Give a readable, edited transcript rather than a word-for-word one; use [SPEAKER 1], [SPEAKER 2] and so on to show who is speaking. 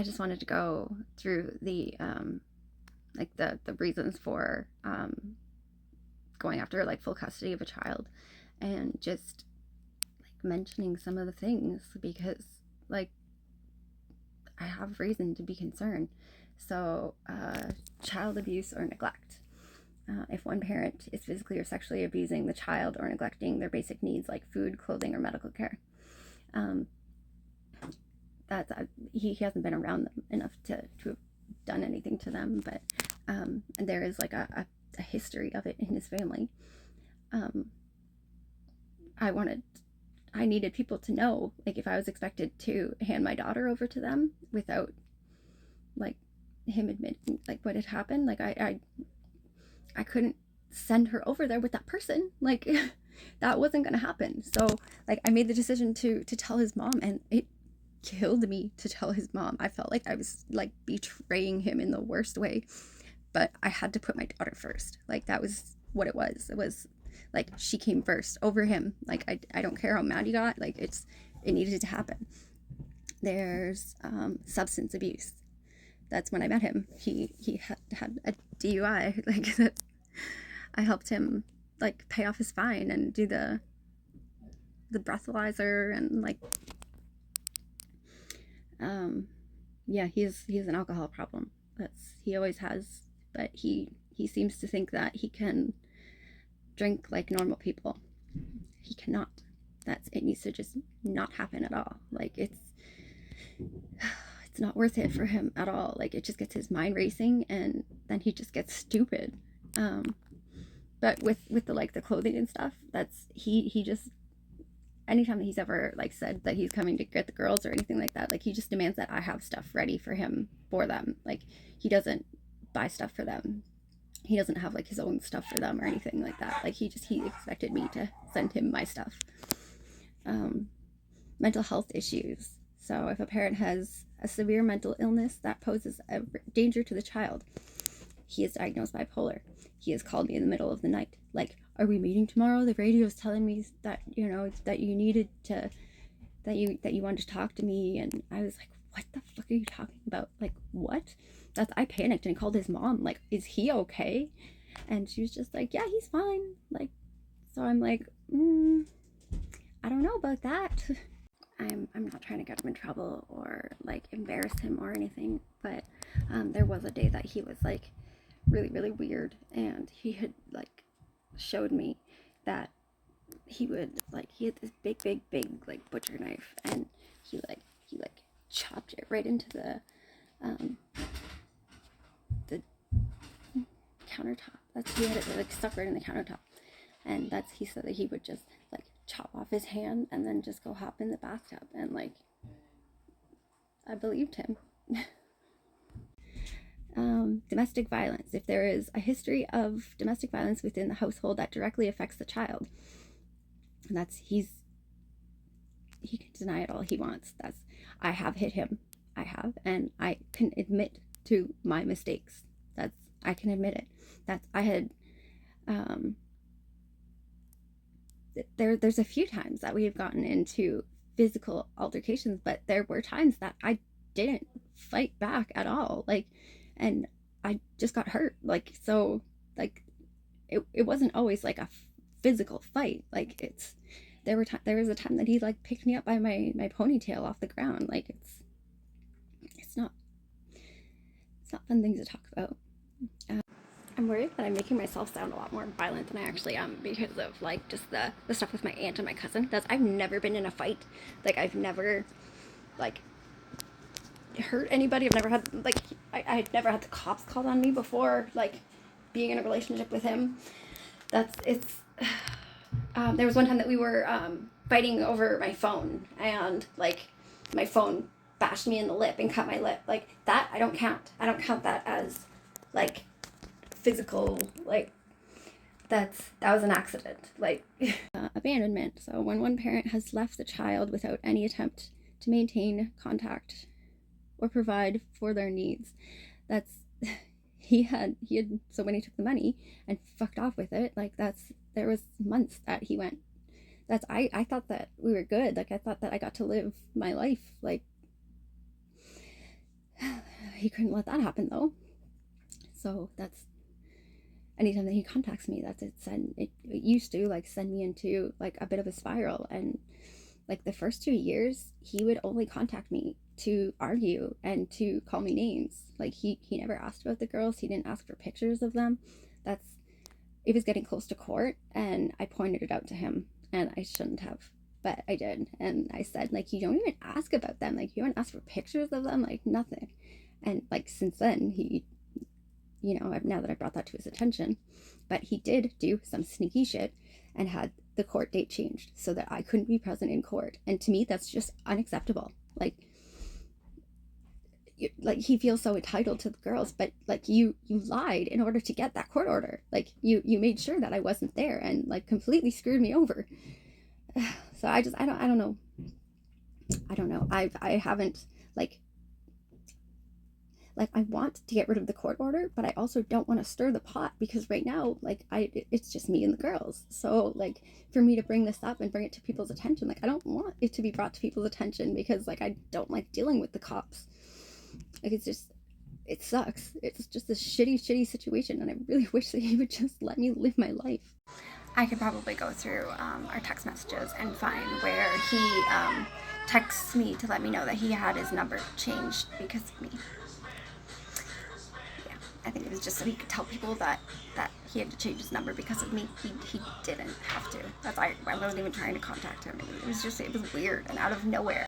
[SPEAKER 1] I just wanted to go through the like the reasons for going after like full custody of a child, and just like mentioning some of the things, because like I have reason to be concerned. So, child abuse or neglect. If one parent is physically or sexually abusing the child or neglecting their basic needs like food, clothing, or medical care, um, that's he hasn't been around them enough to have done anything to them, but and there is like a history of it in his family. Um, I wanted I needed people to know, like, if I was expected to hand my daughter over to them without like him admitting like what had happened, like I couldn't send her over there with that person. Like that wasn't gonna happen. So like I made the decision to tell his mom, and it killed me to tell his mom. I felt like I was like betraying him in the worst way, but I had to put my daughter first. Like that was what it was. It was like she came first over him. Like I don't care how mad he got. Like it needed to happen. There's substance abuse. That's when I met him. He had a DUI. Like I helped him like pay off his fine and do the breathalyzer, and like yeah, he's an alcohol problem. He always has, but he seems to think that he can drink like normal people. He cannot. It needs to just not happen at all. Like it's not worth it for him at all. Like it just gets his mind racing, and then he just gets stupid. But with the like the clothing and stuff, that's he just, anytime that he's ever like said that he's coming to get the girls or anything like that, like he just demands that I have stuff ready for them. Like he doesn't buy stuff for them. He doesn't have like his own stuff for them or anything like that. Like he expected me to send him my stuff. Mental health issues. So if a parent has a severe mental illness that poses a danger to the child, he is diagnosed bipolar. He has called me in the middle of the night, like, are we meeting tomorrow? The radio is telling me that, you know, that you needed to, that you wanted to talk to me. And I was like, what the fuck are you talking about? Like, what? I panicked and called his mom, like, is he okay? And she was just like, yeah, he's fine. Like, so I'm like, I don't know about that. I'm not trying to get him in trouble or like embarrass him or anything, but there was a day that he was like really, really weird, and he had like showed me that he had this big like butcher knife, and he chopped it right into the countertop. He had it like stuck right in the countertop, and he said that he would just like chop off his hand and then just go hop in the bathtub, and like I believed him. Domestic violence. If there is a history of domestic violence within the household that directly affects the child, and he can deny it all he wants. I have hit him. I have, and I can admit to my mistakes. I can admit it. I had there's a few times that we have gotten into physical altercations, but there were times that I didn't fight back at all. Like, and I just got hurt. Like, so like it wasn't always like a physical fight. Like there was a time that he like picked me up by my ponytail off the ground. Like it's not fun things to talk about. I'm worried that I'm making myself sound a lot more violent than I actually am, because of like just the stuff with my aunt and my cousin. I've never been in a fight. Like I've never like hurt anybody. I've never had like I'd never had the cops called on me before, like being in a relationship with him. There was one time that we were fighting over my phone, and like my phone bashed me in the lip and cut my lip. Like that I don't count that as like physical. Like that was an accident. Like abandonment. So when one parent has left the child without any attempt to maintain contact or provide for their needs, he had so when he took the money and fucked off with it, like there was months that he went, I thought that we were good. Like I thought that I got to live my life. Like he couldn't let that happen though. So that's, anytime that he contacts me, that's it used to like send me into like a bit of a spiral. And like the first 2 years, he would only contact me to argue and to call me names. Like he never asked about the girls. He didn't ask for pictures of them. That's, it was getting close to court, and I pointed it out to him, and I shouldn't have, but I did. And I said, like, you don't even ask about them. Like, you don't ask for pictures of them, like nothing. And like since then, he, you know, now that I brought that to his attention, but he did do some sneaky shit and had the court date changed so that I couldn't be present in court. And to me, that's just unacceptable. Like he feels so entitled to the girls, but like you lied in order to get that court order. Like you made sure that I wasn't there and like completely screwed me over. So I don't know. I haven't like I want to get rid of the court order, but I also don't want to stir the pot, because right now, like, it's just me and the girls. So like for me to bring this up and bring it to people's attention, like I don't want it to be brought to people's attention, because like I don't like dealing with the cops. Like it's just, it sucks. It's just a shitty situation, and I really wish that he would just let me live my life. I could probably go through our text messages and find where he texts me to let me know that he had his number changed because of me. Yeah, I think it was just so he could tell people that he had to change his number because of me. He didn't have to. I wasn't even trying to contact him. It was weird and out of nowhere.